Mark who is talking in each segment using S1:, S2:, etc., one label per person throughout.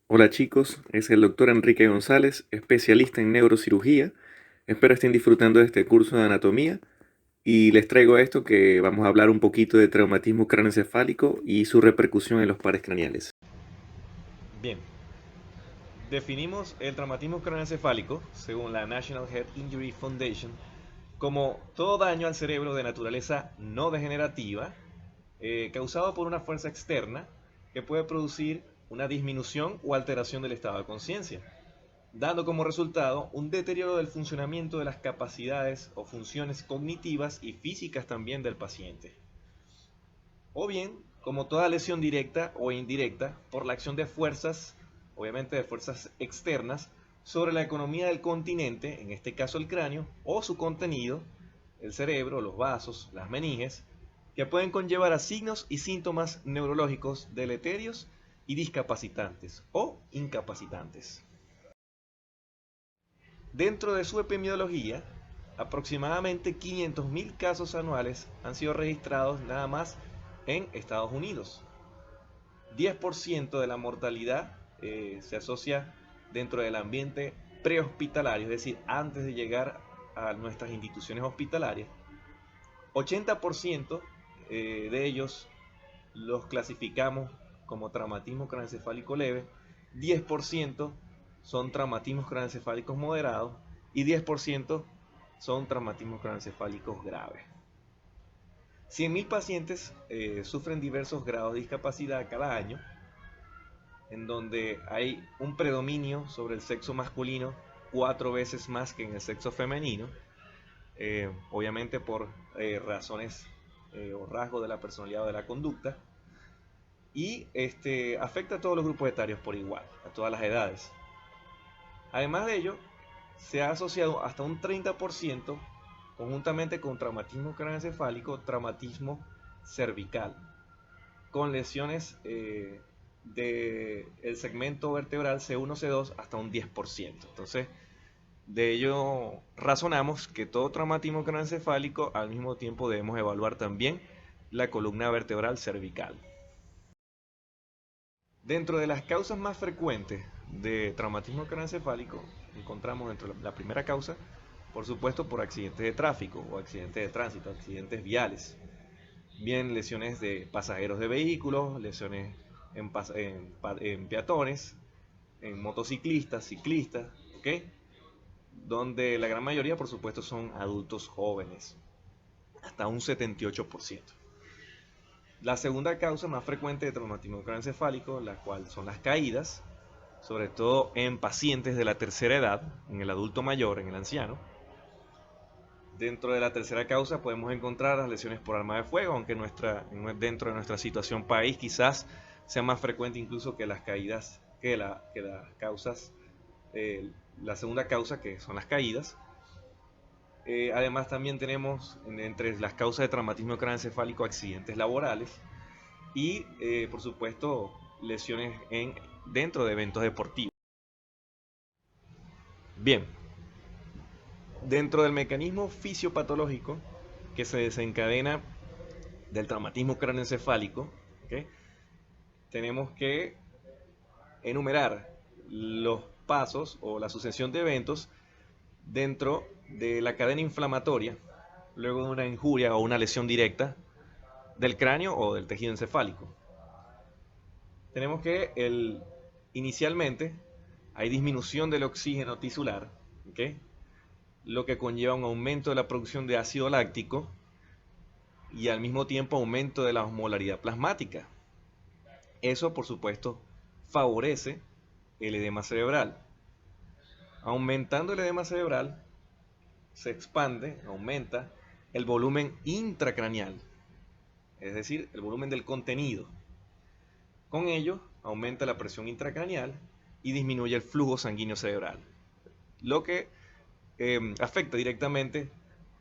S1: Hola chicos, es el doctor Enrique González, especialista en neurocirugía. Espero estén disfrutando de este curso de anatomía y les traigo esto que vamos a hablar un poquito de traumatismo craneoencefálico y su repercusión en los pares craneales.
S2: Bien, definimos el traumatismo craneoencefálico, según la National Head Injury Foundation, como todo daño al cerebro de naturaleza no degenerativa causado por una fuerza externa que puede producir una disminución o alteración del estado de conciencia, dando como resultado un deterioro del funcionamiento de las capacidades o funciones cognitivas y físicas también del paciente. O bien, como toda lesión directa o indirecta, por la acción de fuerzas, obviamente de fuerzas externas, sobre la economía del continente, en este caso el cráneo, o su contenido, el cerebro, los vasos, las meninges, que pueden conllevar a signos y síntomas neurológicos deleterios y discapacitantes o incapacitantes. Dentro de su epidemiología, aproximadamente 500.000 casos anuales han sido registrados nada más en Estados Unidos. 10% de la mortalidad se asocia dentro del ambiente prehospitalario, es decir, antes de llegar a nuestras instituciones hospitalarias. 80% de ellos los clasificamos como traumatismo craneoencefálico leve, 10% son traumatismos craneoencefálicos moderados y 10% son traumatismos craneoencefálicos graves. 100.000 pacientes sufren diversos grados de discapacidad cada año, en donde hay un predominio sobre el sexo masculino 4 veces más que en el sexo femenino, obviamente por razones o rasgos de la personalidad o de la conducta, y afecta a todos los grupos etarios por igual, a todas las edades. Además de ello, se ha asociado hasta un 30% conjuntamente con traumatismo craneoencefálico, traumatismo cervical, con lesiones del segmento vertebral C1, C2 hasta un 10%. Entonces, de ello razonamos que todo traumatismo craneoencefálico al mismo tiempo debemos evaluar también la columna vertebral cervical. Dentro de las causas más frecuentes de traumatismo craneoencefálico, encontramos dentro de la primera causa, por supuesto, por accidentes de tráfico o accidentes de tránsito, accidentes viales. Bien, lesiones de pasajeros de vehículos, lesiones en peatones, en motociclistas, ciclistas, ¿ok? Donde la gran mayoría, por supuesto, son adultos jóvenes, hasta un 78%. La segunda causa más frecuente de traumatismo craneoencefálico, la cual son las caídas, sobre todo en pacientes de la tercera edad, en el adulto mayor, en el anciano. Dentro de la tercera causa podemos encontrar las lesiones por arma de fuego, aunque dentro de nuestra situación país quizás sea más frecuente incluso que las caídas, que las causas, la segunda causa que son las caídas. Además también tenemos entre las causas de traumatismo craneoencefálico accidentes laborales y por supuesto lesiones dentro de eventos deportivos. Bien, dentro del mecanismo fisiopatológico que se desencadena del traumatismo craneoencefálico, ¿okay? Tenemos que enumerar los pasos o la sucesión de eventos dentro de la cadena inflamatoria, luego de una injuria o una lesión directa del cráneo o del tejido encefálico. Tenemos que inicialmente hay disminución del oxígeno tisular, ¿okay? Lo que conlleva un aumento de la producción de ácido láctico y al mismo tiempo aumento de la osmolaridad plasmática. Eso, por supuesto, favorece el edema cerebral. Aumentando el edema cerebral, se expande, aumenta el volumen intracraneal, es decir, el volumen del contenido. Con ello, aumenta la presión intracraneal y disminuye el flujo sanguíneo cerebral, lo que afecta directamente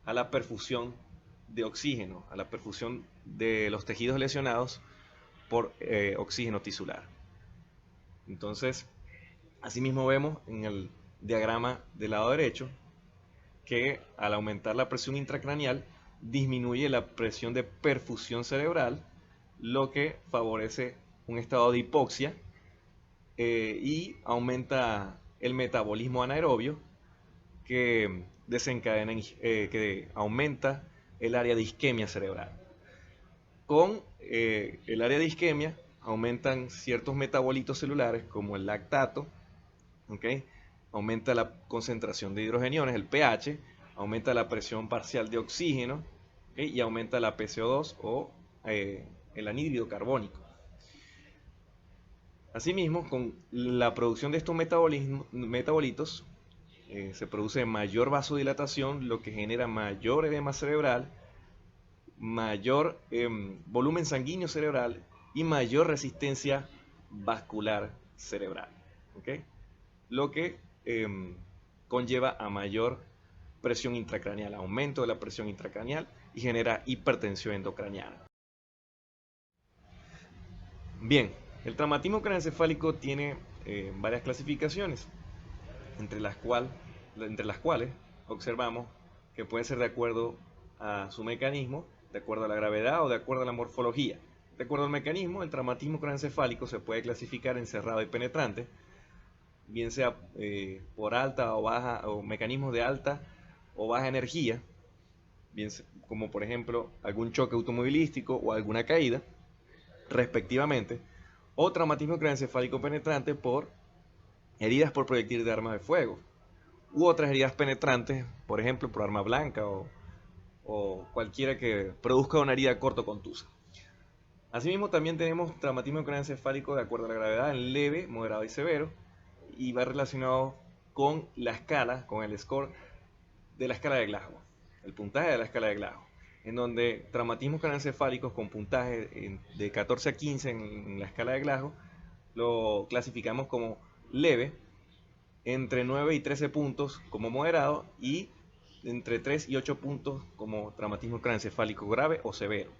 S2: a la perfusión de oxígeno, a la perfusión de los tejidos lesionados por oxígeno tisular. Entonces, asimismo vemos en el diagrama del lado derecho que al aumentar la presión intracraneal disminuye la presión de perfusión cerebral, lo que favorece un estado de hipoxia y aumenta el metabolismo anaerobio que desencadena, que aumenta el área de isquemia cerebral. Con el área de isquemia aumentan ciertos metabolitos celulares como el lactato, ¿okay? Aumenta la concentración de hidrogeniones, el pH, aumenta la presión parcial de oxígeno, ¿okay? Y aumenta la PCO2 o el anhídrido carbónico. Asimismo, con la producción de estos metabolitos, se produce mayor vasodilatación, lo que genera mayor edema cerebral, mayor volumen sanguíneo cerebral y mayor resistencia vascular cerebral. ¿Okay? Lo que conlleva a mayor presión intracraneal, aumento de la presión intracraneal y genera hipertensión endocraniana. Bien, el traumatismo craneoencefálico tiene varias clasificaciones, entre las cuales observamos que pueden ser de acuerdo a su mecanismo, de acuerdo a la gravedad o de acuerdo a la morfología. De acuerdo al mecanismo, el traumatismo craneoencefálico se puede clasificar en cerrado y penetrante, bien sea por alta o baja, o mecanismos de alta o baja energía, bien como por ejemplo algún choque automovilístico o alguna caída, respectivamente, o traumatismo craneoencefálico penetrante por heridas por proyectil de arma de fuego, u otras heridas penetrantes, por ejemplo por arma blanca o cualquiera que produzca una herida cortocontusa. Asimismo, también tenemos traumatismo craneoencefálico de acuerdo a la gravedad en leve, moderado y severo, y va relacionado con la escala, con el score de la escala de Glasgow, el puntaje de la escala de Glasgow, en donde traumatismos craneoencefálicos con puntaje de 14 a 15 en la escala de Glasgow lo clasificamos como leve, entre 9 y 13 puntos como moderado y entre 3 y 8 puntos como traumatismo craneoencefálico grave o severo.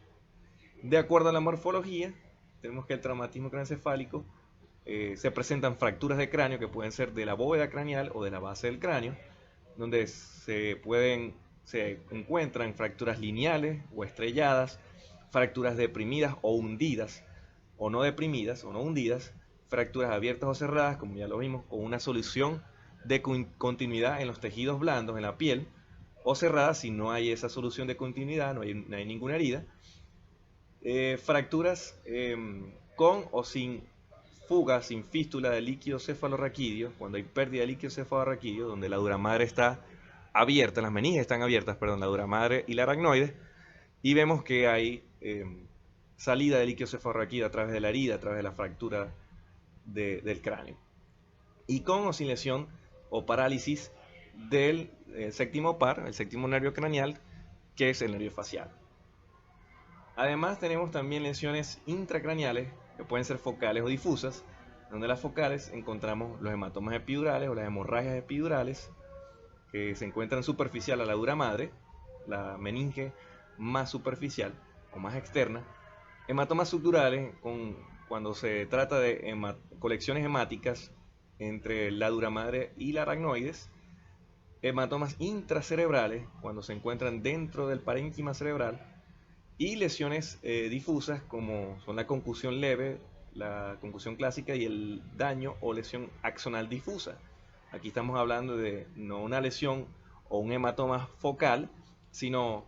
S2: De acuerdo a la morfología, tenemos que el traumatismo craneoencefálico se presentan fracturas de cráneo que pueden ser de la bóveda craneal o de la base del cráneo, donde se encuentran fracturas lineales o estrelladas, fracturas deprimidas o hundidas, o no deprimidas o no hundidas, fracturas abiertas o cerradas, como ya lo vimos, con una solución de continuidad en los tejidos blandos, en la piel, o cerradas si no hay esa solución de continuidad, no hay ninguna herida. Fracturas con o sin fuga, sin fístula de líquido cefalorraquídeo, cuando hay pérdida de líquido cefalorraquídeo, donde la dura madre está abierta, las meninges están abiertas, perdón, la dura madre y la aracnoide, y vemos que hay salida de líquido cefalorraquídeo a través de la herida, a través de la fractura del cráneo. Y con o sin lesión o parálisis del séptimo par, el séptimo nervio craneal, que es el nervio facial. Además tenemos también lesiones intracraneales que pueden ser focales o difusas, donde las focales encontramos los hematomas epidurales o las hemorragias epidurales que se encuentran superficial a la dura madre, la meninge más superficial o más externa, hematomas subdurales cuando se trata de colecciones hemáticas entre la dura madre y la aracnoides, hematomas intracerebrales cuando se encuentran dentro del parénquima cerebral, y lesiones difusas como son la concusión leve, la concusión clásica y el daño o lesión axonal difusa. Aquí estamos hablando de no una lesión o un hematoma focal, sino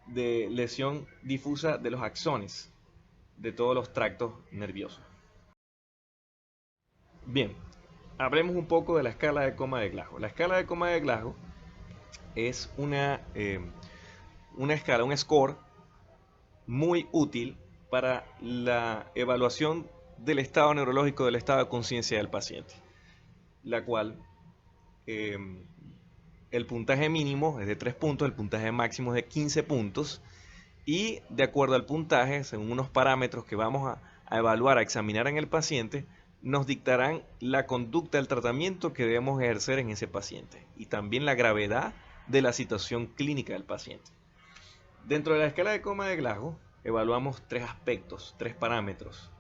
S2: de lesión difusa de los axones, de todos los tractos nerviosos. Bien, hablemos un poco de la escala de coma de Glasgow. La escala de coma de Glasgow es una escala, un score muy útil para la evaluación del estado neurológico, del estado de conciencia del paciente, la cual el puntaje mínimo es de 3 puntos, el puntaje máximo es de 15 puntos, y de acuerdo al puntaje, según unos parámetros que vamos a evaluar, a examinar en el paciente, nos dictarán la conducta del tratamiento que debemos ejercer en ese paciente y también la gravedad de la situación clínica del paciente. Dentro de la escala de coma de Glasgow evaluamos 3 aspectos, 3 parámetros,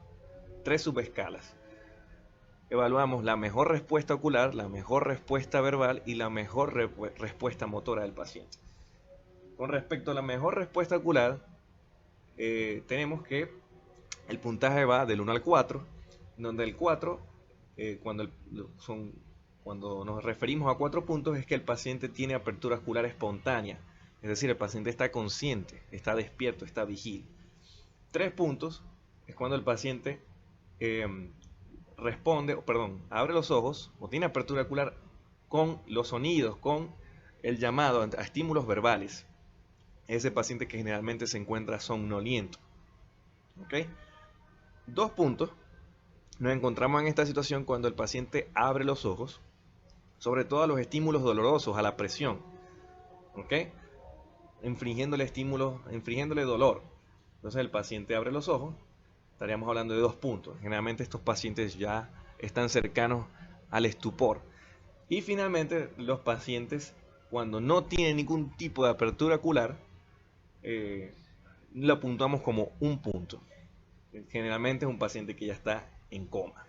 S2: 3 subescalas. Evaluamos la mejor respuesta ocular, la mejor respuesta verbal y la mejor respuesta motora del paciente. Con respecto a la mejor respuesta ocular, tenemos que el puntaje va del 1 al 4, donde el 4 cuando, cuando nos referimos a 4 puntos es que el paciente tiene apertura ocular espontánea, es decir, el paciente está consciente, está despierto, está vigil. 3 puntos es cuando el paciente abre los ojos o tiene apertura ocular con los sonidos, con el llamado a estímulos verbales. Ese paciente que generalmente se encuentra somnoliento. ¿Ok? 2 puntos. Nos encontramos en esta situación cuando el paciente abre los ojos, sobre todo a los estímulos dolorosos, a la presión. ¿Ok? Infringiéndole dolor. Entonces el paciente abre los ojos, estaríamos hablando de 2 puntos. Generalmente estos pacientes ya están cercanos al estupor. Y finalmente los pacientes, cuando no tienen ningún tipo de apertura ocular, lo puntuamos como 1 punto. Generalmente es un paciente que ya está en coma.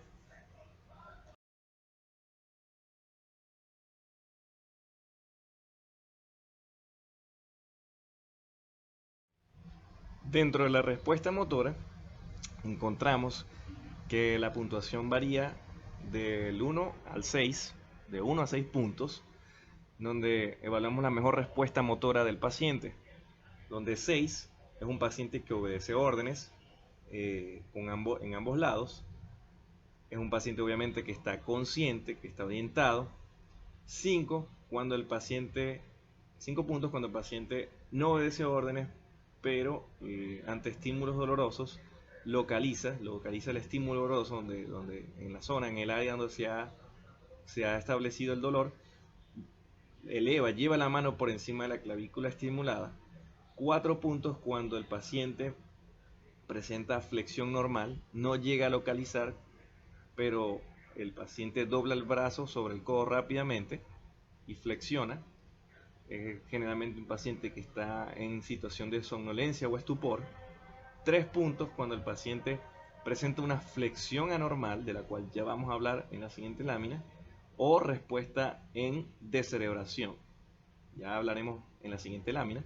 S2: Dentro de la respuesta motora, encontramos que la puntuación varía del 1 al 6, de 1 a 6 puntos, donde evaluamos la mejor respuesta motora del paciente, donde 6 es un paciente que obedece órdenes en ambos lados, es un paciente obviamente que está consciente, que está orientado. 5 cuando el paciente 5 puntos cuando el paciente no obedece órdenes, pero ante estímulos dolorosos localiza el estímulo doloroso donde en la zona, en el área donde se ha establecido el dolor, lleva la mano por encima de la clavícula estimulada. 4 puntos cuando el paciente presenta flexión normal, no llega a localizar, pero el paciente dobla el brazo sobre el codo rápidamente y flexiona. Es generalmente un paciente que está en situación de somnolencia o estupor. 3 puntos cuando el paciente presenta una flexión anormal, de la cual ya vamos a hablar en la siguiente lámina, o respuesta en descerebración. Ya hablaremos en la siguiente lámina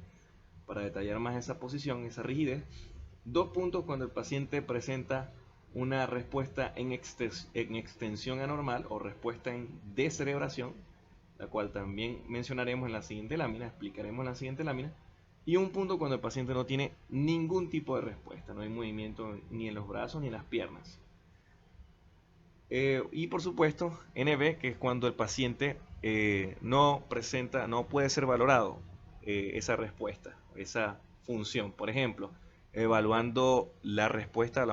S2: para detallar más esa posición, esa rigidez. 2 puntos cuando el paciente presenta una respuesta en extensión anormal o respuesta en descerebración, la cual también mencionaremos en la siguiente lámina, explicaremos en la siguiente lámina. Y 1 punto cuando el paciente no tiene ningún tipo de respuesta, no hay movimiento ni en los brazos ni en las piernas. Y por supuesto, NB, que es cuando el paciente no puede ser valorado esa respuesta, esa función. Por ejemplo, evaluando la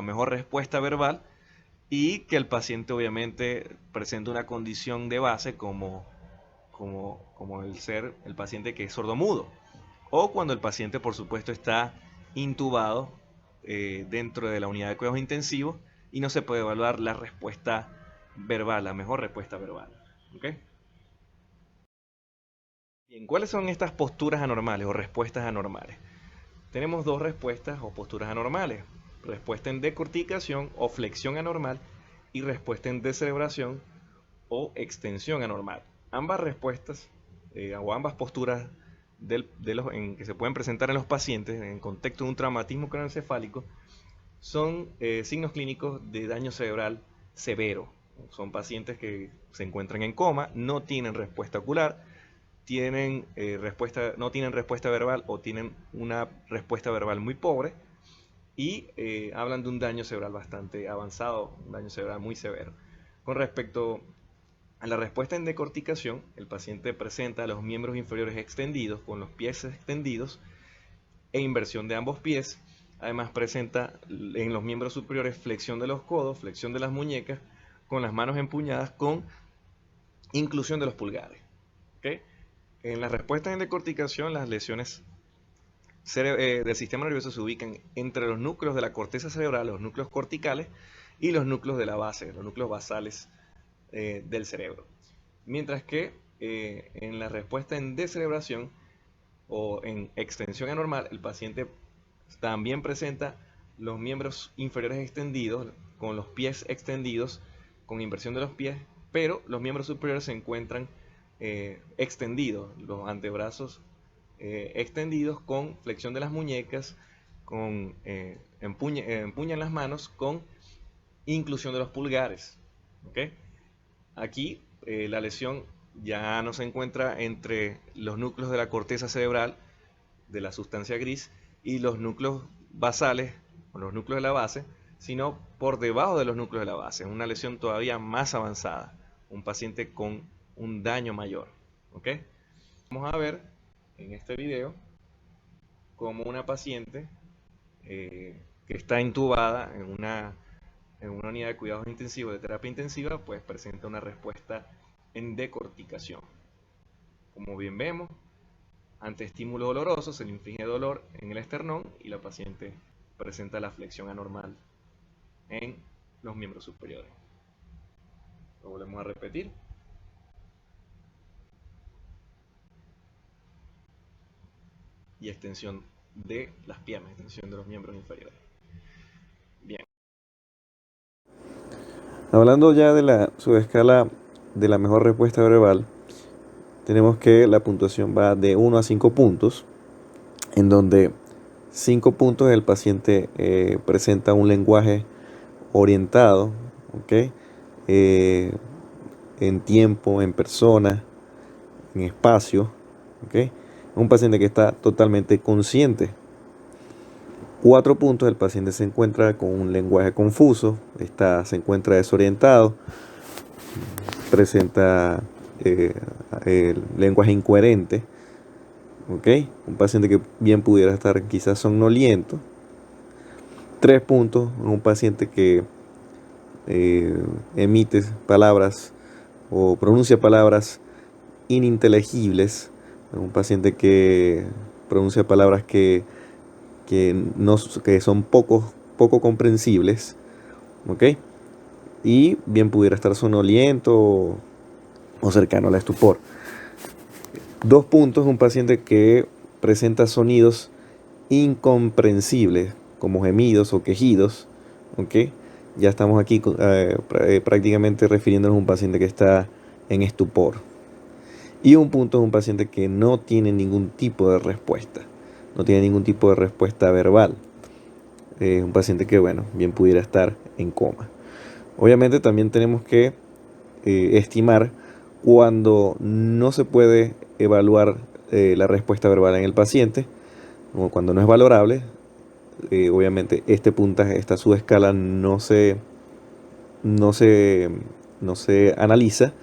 S2: mejor respuesta verbal y que el paciente obviamente presenta una condición de base como el paciente que es sordomudo. O cuando el paciente, por supuesto, está intubado dentro de la unidad de cuidados intensivos y no se puede evaluar la respuesta verbal, la mejor respuesta verbal. ¿Okay? Bien, ¿cuáles son estas posturas anormales o respuestas anormales? Tenemos 2 respuestas o posturas anormales: respuesta en decorticación o flexión anormal y respuesta en descerebración o extensión anormal. Ambas respuestas o ambas posturas que se pueden presentar en los pacientes en contexto de un traumatismo craneoencefálico son signos clínicos de daño cerebral severo. Son pacientes que se encuentran en coma, no tienen respuesta ocular, no tienen respuesta verbal o tienen una respuesta verbal muy pobre y hablan de un daño cerebral bastante avanzado, un daño cerebral muy severo. Con respecto a la respuesta en decorticación, el paciente presenta los miembros inferiores extendidos, con los pies extendidos e inversión de ambos pies. Además presenta en los miembros superiores flexión de los codos, flexión de las muñecas, con las manos empuñadas, con inclusión de los pulgares. ¿Okay? En la respuesta en decorticación, las lesiones del sistema nervioso se ubican entre los núcleos de la corteza cerebral, los núcleos corticales, y los núcleos de la base, los núcleos basales del cerebro. Mientras que en la respuesta en descerebración o en extensión anormal, el paciente también presenta los miembros inferiores extendidos, con los pies extendidos, con inversión de los pies, pero los miembros superiores se encuentran extendidos, los antebrazos extendidos, con flexión de las muñecas, empuñan las manos con inclusión de los pulgares. ¿Okay? Aquí la lesión ya no se encuentra entre los núcleos de la corteza cerebral, de la sustancia gris, y los núcleos basales, o los núcleos de la base, sino por debajo de los núcleos de la base. Es una lesión todavía más avanzada, un paciente con un daño mayor. ¿Ok? Vamos a ver en este video cómo una paciente que está intubada en una unidad de cuidados intensivos de terapia intensiva, pues presenta una respuesta en decorticación. Como bien vemos, ante estímulo doloroso se le inflige dolor en el esternón y la paciente presenta la flexión anormal en los miembros superiores. Lo volvemos a repetir. Y extensión de las piernas, extensión de los miembros inferiores. Bien.
S1: Hablando ya de la subescala de la mejor respuesta verbal, tenemos que la puntuación va de 1 a 5 puntos, en donde 5 puntos el paciente presenta un lenguaje orientado, ¿ok? En tiempo, en persona, en espacio, ¿ok? Un paciente que está totalmente consciente. 4 puntos, el paciente se encuentra con un lenguaje confuso, se encuentra desorientado, presenta el lenguaje incoherente, ¿ok? Un paciente que bien pudiera estar quizás somnoliento. 3 puntos, un paciente que emite palabras o pronuncia palabras ininteligibles, un paciente que pronuncia palabras que son poco comprensibles, ¿ok? Y bien pudiera estar sonoliento o cercano al estupor. 2 puntos, un paciente que presenta sonidos incomprensibles, como gemidos o quejidos, ¿ok? Ya estamos aquí prácticamente refiriéndonos a un paciente que está en estupor. Y 1 punto es un paciente que no tiene ningún tipo de respuesta, no tiene ningún tipo de respuesta verbal. Un paciente que, bueno, bien pudiera estar en coma. Obviamente también tenemos que estimar cuando no se puede evaluar la respuesta verbal en el paciente, o cuando no es valorable. Obviamente este puntaje, esta subescala no se analiza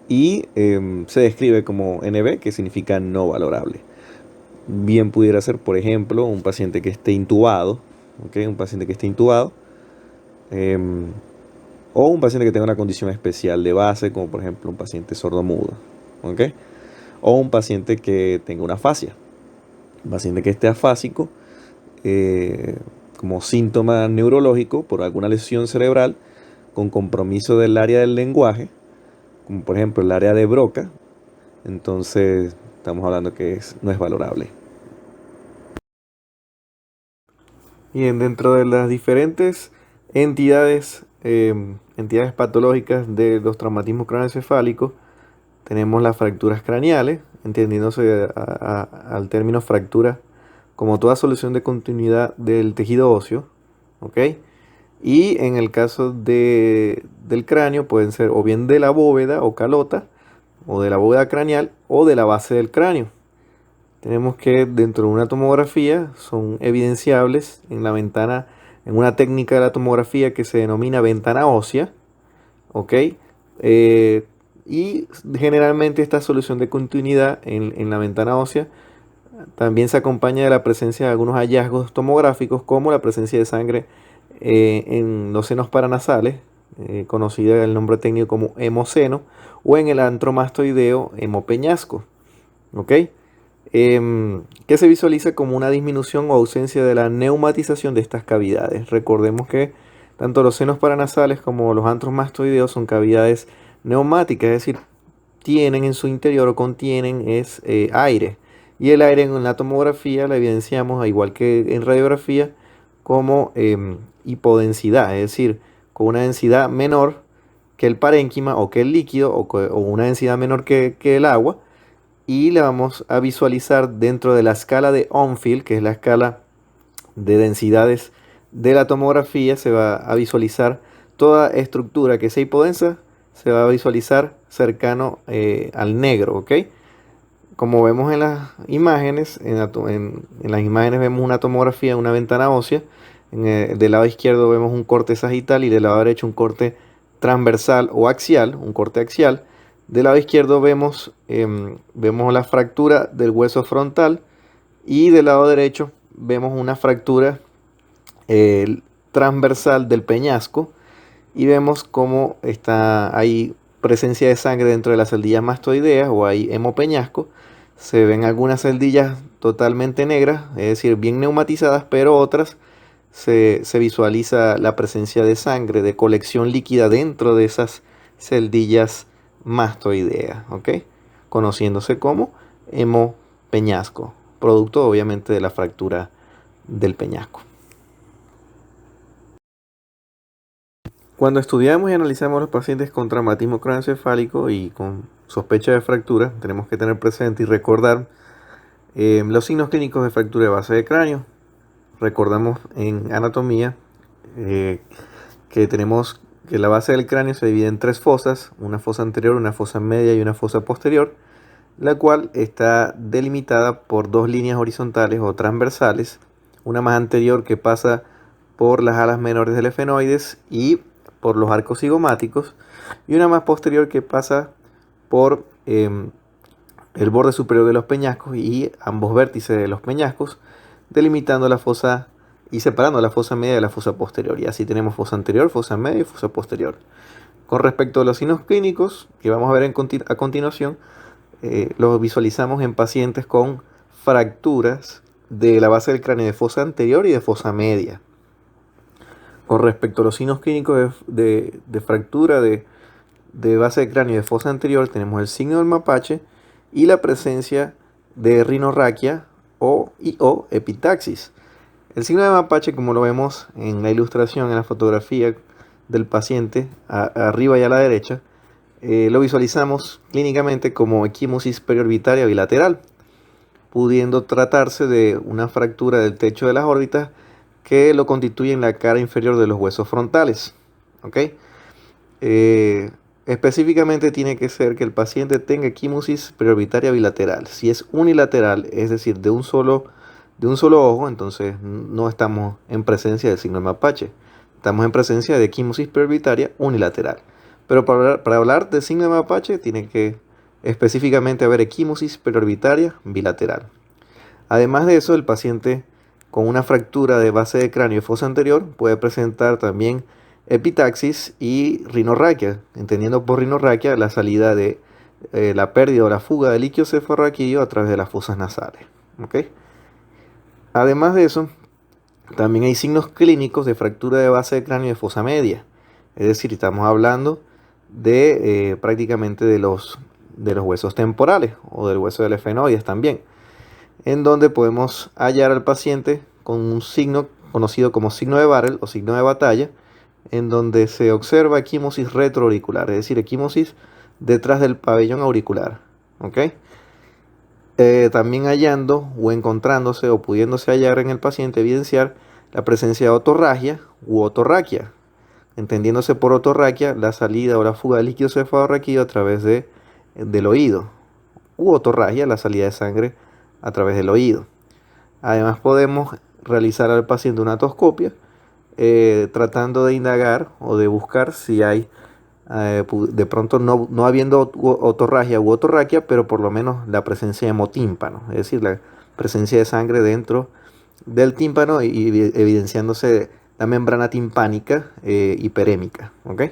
S1: y se describe como NB, que significa no valorable. Bien pudiera ser, por ejemplo, un paciente que esté intubado, ¿okay? Un paciente que esté intubado, o un paciente que tenga una condición especial de base, como por ejemplo un paciente sordomudo, ¿okay? O un paciente que tenga una afasia, un paciente que esté afásico, como síntoma neurológico por alguna lesión cerebral con compromiso del área del lenguaje, como por ejemplo el área de Broca. Entonces estamos hablando que no es valorable. Bien, dentro de las diferentes entidades patológicas de los traumatismos craneoencefálicos, tenemos las fracturas craneales, entendiéndose al término fractura como toda solución de continuidad del tejido óseo, ¿ok? Y en el caso del cráneo pueden ser o bien de la bóveda o calota, o de la bóveda craneal, o de la base del cráneo. Tenemos que dentro de una tomografía son evidenciables en la ventana, en una técnica de la tomografía que se denomina ventana ósea, ¿ok? Y generalmente esta solución de continuidad en la ventana ósea también se acompaña de la presencia de algunos hallazgos tomográficos, como la presencia de sangre en los senos paranasales, conocida el nombre técnico como hemoseno, o en el antromastoideo hemopeñasco, ¿ok? Que se visualiza como una disminución o ausencia de la neumatización de estas cavidades. Recordemos que tanto los senos paranasales como los antromastoideos son cavidades neumáticas, es decir, tienen en su interior o contienen aire. Y el aire en la tomografía la evidenciamos, igual que en radiografía, como hipodensidad, es decir, con una densidad menor que el parénquima o que el líquido o una densidad menor que el agua. Y la vamos a visualizar dentro de la escala de Onfield, que es la escala de densidades de la tomografía. Se va a visualizar toda estructura que sea hipodensa se va a visualizar cercano al negro, ¿ok? Como vemos en las imágenes, en las imágenes vemos una tomografía, una ventana ósea. Del lado izquierdo vemos un corte sagital y del lado derecho un corte transversal o axial, un corte axial. Del lado izquierdo vemos la fractura del hueso frontal y del lado derecho vemos una fractura transversal del peñasco y vemos cómo está ahí presencia de sangre dentro de las celdillas mastoideas o hay hemopeñasco. Se ven algunas celdillas totalmente negras, es decir, bien neumatizadas, pero otras se visualiza la presencia de sangre, de colección líquida dentro de esas celdillas mastoideas, ¿ok? Conociéndose como hemopeñasco, producto obviamente de la fractura del peñasco. Cuando estudiamos y analizamos a los pacientes con traumatismo craneoencefálico y con sospecha de fractura, tenemos que tener presente y recordar los signos clínicos de fractura de base de cráneo. Recordamos en anatomía que tenemos que la base del cráneo se divide en tres fosas, una fosa anterior, una fosa media y una fosa posterior, la cual está delimitada por dos líneas horizontales o transversales, una más anterior que pasa por las alas menores del efenoides y por los arcos cigomáticos, y una más posterior que pasa por el borde superior de los peñascos y ambos vértices de los peñascos, delimitando la fosa y separando la fosa media de la fosa posterior. Y así tenemos fosa anterior, fosa media y fosa posterior. Con respecto a los signos clínicos que vamos a ver a continuación, los visualizamos en pacientes con fracturas de la base del cráneo de fosa anterior y de fosa media. Con respecto a los signos clínicos de fractura de base de cráneo de fosa anterior, tenemos el signo del mapache y la presencia de rinorraquia o epitaxis. El signo de mapache, como lo vemos en la ilustración, en la fotografía del paciente, arriba y a la derecha, lo visualizamos clínicamente como equimosis periorbitaria bilateral, pudiendo tratarse de una fractura del techo de las órbitas que lo constituye en la cara inferior de los huesos frontales. ¿Ok? Específicamente tiene que ser que el paciente tenga equimosis periorbitaria bilateral. Si es unilateral, es decir, de un solo ojo, entonces no estamos en presencia del signo de mapache. Estamos en presencia de equimosis periorbitaria unilateral. Pero para hablar del signo de mapache tiene que específicamente haber equimosis periorbitaria bilateral. Además de eso, el paciente con una fractura de base de cráneo y fosa anterior puede presentar también epitaxis y rinorraquia, entendiendo por rinorraquia la salida de la pérdida o la fuga de líquido cefalorraquídeo a través de las fosas nasales. ¿Okay? Además de eso, también hay signos clínicos de fractura de base de cráneo de fosa media, es decir, estamos hablando de prácticamente de los huesos temporales o del hueso del efenoides también, en donde podemos hallar al paciente con un signo conocido como signo de Barrel o signo de batalla, en donde se observa equimosis retroauricular, es decir, equimosis detrás del pabellón auricular. ¿Ok? También hallando o encontrándose o pudiéndose hallar en el paciente evidenciar la presencia de otorragia u otorraquia, entendiéndose por otorraquia la salida o la fuga de líquido cefalorraquídeo a través del oído, u otorragia la salida de sangre a través del oído. Además podemos realizar al paciente una otoscopia tratando de indagar o de buscar si hay de pronto no habiendo otorragia u otorraquia, pero por lo menos la presencia de hemotímpano, es decir, la presencia de sangre dentro del tímpano y evidenciándose la membrana timpánica hiperémica. ¿Ok?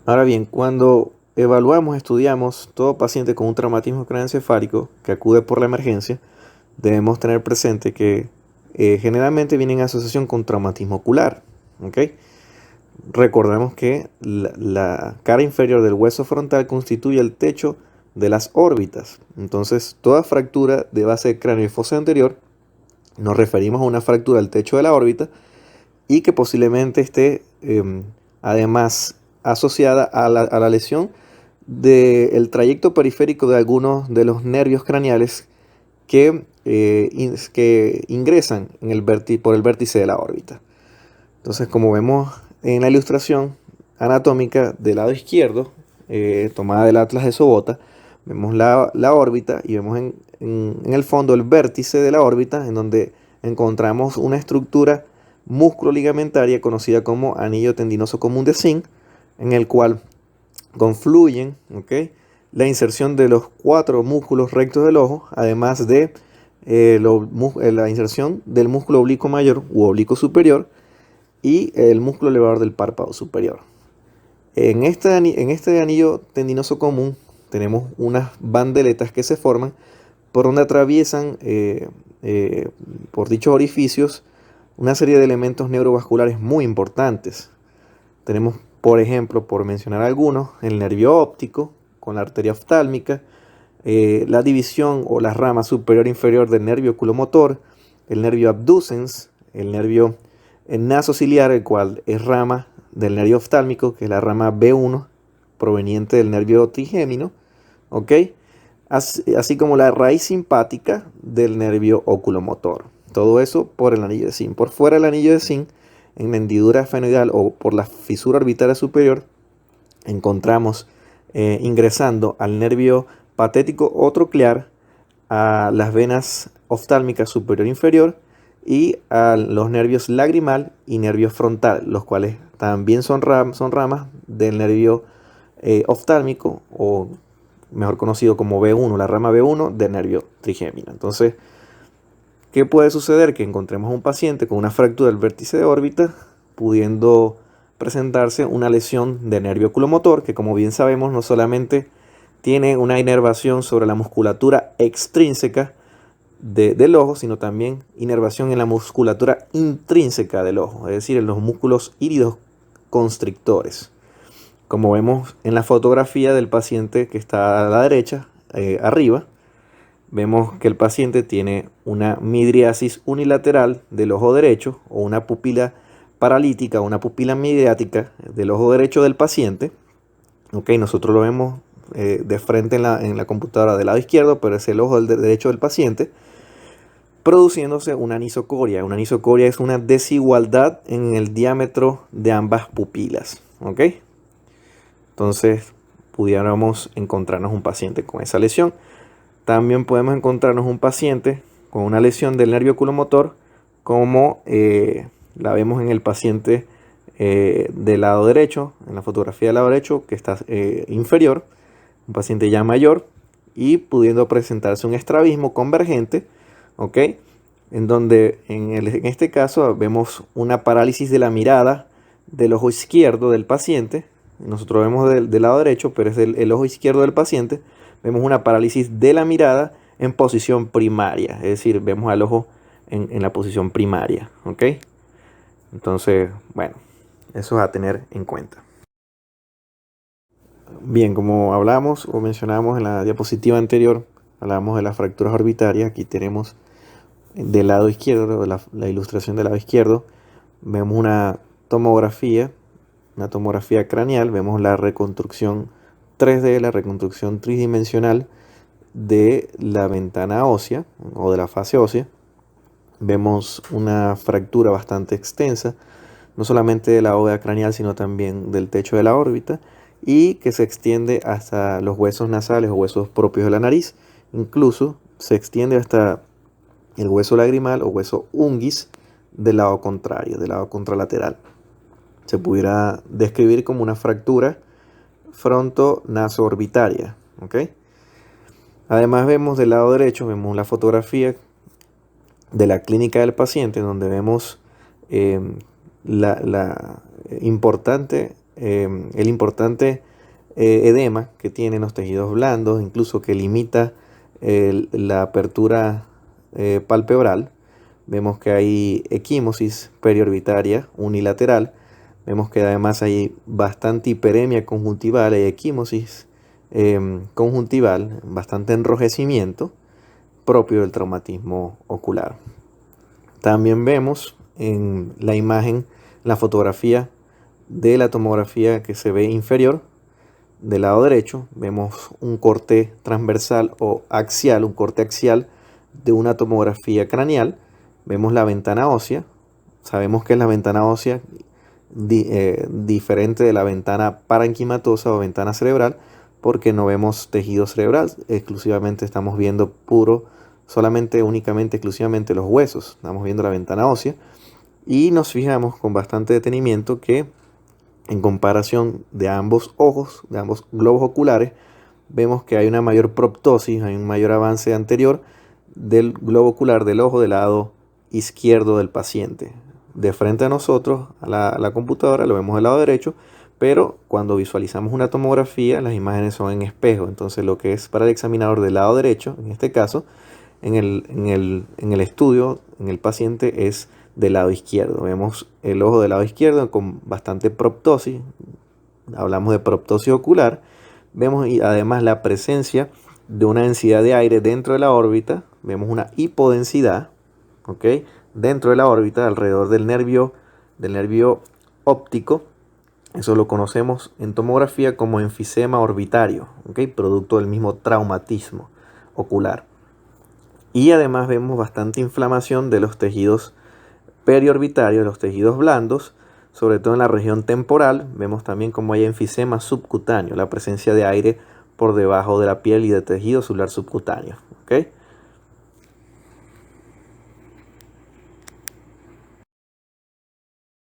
S1: Ahora bien, cuando evaluamos, estudiamos todo paciente con un traumatismo craneoencefálico que acude por la emergencia, debemos tener presente que generalmente viene en asociación con traumatismo ocular. ¿Ok? Recordemos que la cara inferior del hueso frontal constituye el techo de las órbitas. Entonces, toda fractura de base de cráneo y fosa anterior nos referimos a una fractura del techo de la órbita y que posiblemente esté además asociada a la lesión del trayecto periférico de algunos de los nervios craneales que ingresan por el vértice de la órbita. Entonces, como vemos en la ilustración anatómica del lado izquierdo, tomada del Atlas de Sobota, vemos la órbita y vemos en el fondo el vértice de la órbita, en donde encontramos una estructura músculo-ligamentaria conocida como anillo tendinoso común de Zinc, en el cual confluyen, ¿ok?, la inserción de los 4 músculos rectos del ojo, además de la inserción del músculo oblicuo mayor u oblicuo superior y el músculo elevador del párpado superior. En este anillo tendinoso común tenemos unas bandeletas que se forman por donde atraviesan por dichos orificios una serie de elementos neurovasculares muy importantes. Tenemos, por ejemplo, por mencionar algunos, el nervio óptico con la arteria oftálmica, la división o la rama superior e inferior del nervio oculomotor, el nervio abducens, el nervio nasociliar, el cual es rama del nervio oftálmico, que es la rama B1 proveniente del nervio trigémino, ¿ok? Así como la raíz simpática del nervio oculomotor. Todo eso por el anillo de Zinc. Por fuera del anillo de Zinc, en la hendidura esfenoidal o por la fisura orbitaria superior, encontramos ingresando al nervio patético o troclear, a las venas oftálmicas superior e inferior y a los nervios lagrimal y nervio frontal, los cuales también son ramas del nervio oftálmico, o mejor conocido como B1, la rama B1 del nervio trigémino. Entonces, ¿qué puede suceder? Que encontremos a un paciente con una fractura del vértice de órbita, pudiendo presentarse una lesión de nervio oculomotor, que como bien sabemos no solamente tiene una inervación sobre la musculatura extrínseca del ojo, sino también inervación en la musculatura intrínseca del ojo, es decir, en los músculos híridos constrictores. Como vemos en la fotografía del paciente que está a la derecha, arriba, vemos que el paciente tiene una midriasis unilateral del ojo derecho, o una pupila paralítica, una pupila midriática del ojo derecho del paciente. Ok, nosotros lo vemos de frente en la computadora del lado izquierdo, pero es el ojo derecho del paciente, produciéndose una anisocoria. Una anisocoria es una desigualdad en el diámetro de ambas pupilas. ¿Ok? Entonces, pudiéramos encontrarnos un paciente con esa lesión. También podemos encontrarnos un paciente con una lesión del nervio oculomotor, como la vemos en el paciente del lado derecho, en la fotografía del lado derecho, que está inferior, un paciente ya mayor, y pudiendo presentarse un estrabismo convergente, ¿ok? En donde en este caso vemos una parálisis de la mirada del ojo izquierdo del paciente. Nosotros vemos del lado derecho, pero es el ojo izquierdo del paciente. Vemos una parálisis de la mirada en posición primaria, es decir, vemos al ojo en la posición primaria, ¿ok? Entonces, bueno, eso es a tener en cuenta. Bien, como hablamos o mencionamos en la diapositiva anterior, hablamos de las fracturas orbitarias. Aquí tenemos del lado izquierdo, la ilustración del lado izquierdo, vemos una tomografía craneal, vemos la reconstrucción 3D, la reconstrucción tridimensional de la ventana ósea o de la fase ósea. Vemos una fractura bastante extensa, no solamente de la bóveda craneal, sino también del techo de la órbita, y que se extiende hasta los huesos nasales o huesos propios de la nariz. Incluso se extiende hasta el hueso lagrimal o hueso unguis del lado contrario, del lado contralateral. Se pudiera describir como una fractura fronto-naso-orbitaria, ¿ok? Además vemos del lado derecho, vemos la fotografía de la clínica del paciente, donde vemos el importante edema que tienen los tejidos blandos, incluso que limita la apertura palpebral. Vemos que hay equimosis periorbitaria unilateral. Vemos que además hay bastante hiperemia conjuntival, hay equimosis conjuntival, bastante enrojecimiento propio del traumatismo ocular. También vemos en la imagen, la fotografía de la tomografía que se ve inferior, del lado derecho, vemos un corte transversal o axial, un corte axial de una tomografía craneal. Vemos la ventana ósea, sabemos que es la ventana ósea diferente de la ventana parenquimatosa o ventana cerebral, porque no vemos tejido cerebral, exclusivamente estamos viendo únicamente, exclusivamente los huesos, estamos viendo la ventana ósea y nos fijamos con bastante detenimiento que en comparación de ambos ojos, de ambos globos oculares, vemos que hay una mayor proptosis, hay un mayor avance anterior del globo ocular del ojo del lado izquierdo del paciente. De frente a nosotros, a la computadora, lo vemos del lado derecho, pero cuando visualizamos una tomografía, las imágenes son en espejo. Entonces, lo que es para el examinador del lado derecho, en este caso, en el estudio, en el paciente, es del lado izquierdo. Vemos el ojo del lado izquierdo con bastante proptosis. Hablamos de proptosis ocular. Vemos además la presencia de una densidad de aire dentro de la órbita. Vemos una hipodensidad, ¿ok? Dentro de la órbita, alrededor del nervio óptico. Eso lo conocemos en tomografía como enfisema orbitario, ¿ok? Producto del mismo traumatismo ocular. Y además vemos bastante inflamación de los tejidos periorbitarios, los tejidos blandos, sobre todo en la región temporal. Vemos también como hay enfisema subcutáneo, la presencia de aire por debajo de la piel y de tejido celular subcutáneo, ¿ok?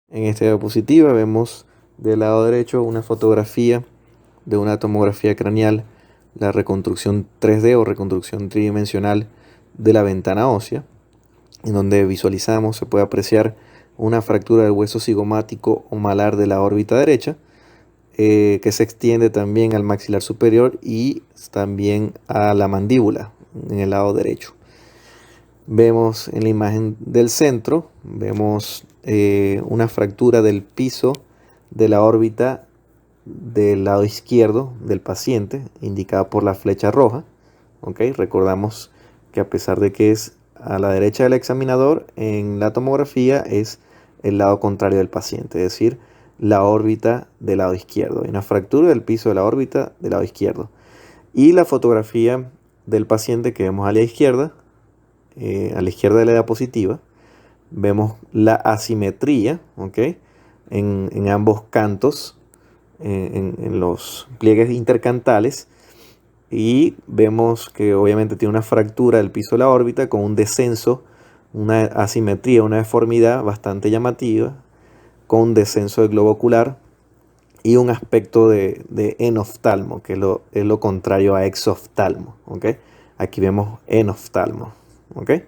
S1: En esta diapositiva vemos del lado derecho una fotografía de una tomografía craneal, la reconstrucción 3D o reconstrucción tridimensional de la ventana ósea, en donde visualizamos, se puede apreciar una fractura del hueso cigomático o malar de la órbita derecha, que se extiende también al maxilar superior y también a la mandíbula en el lado derecho. Vemos en la imagen del centro, vemos una fractura del piso de la órbita del lado izquierdo del paciente, indicada por la flecha roja. ¿Okay? Recordamos que a pesar de que es a la derecha del examinador, en la tomografía es el lado contrario del paciente, es decir, la órbita del lado izquierdo. Hay una fractura del piso de la órbita del lado izquierdo. Y la fotografía del paciente que vemos a la izquierda de la diapositiva, vemos la asimetría, ¿okay? En ambos cantos, en los pliegues intercantales, y vemos que obviamente tiene una fractura del piso de la órbita con un descenso, una asimetría, una deformidad bastante llamativa, con un descenso del globo ocular y un aspecto de enoftalmo, que es lo contrario a exoftalmo, ¿okay? Aquí vemos enoftalmo, ¿okay?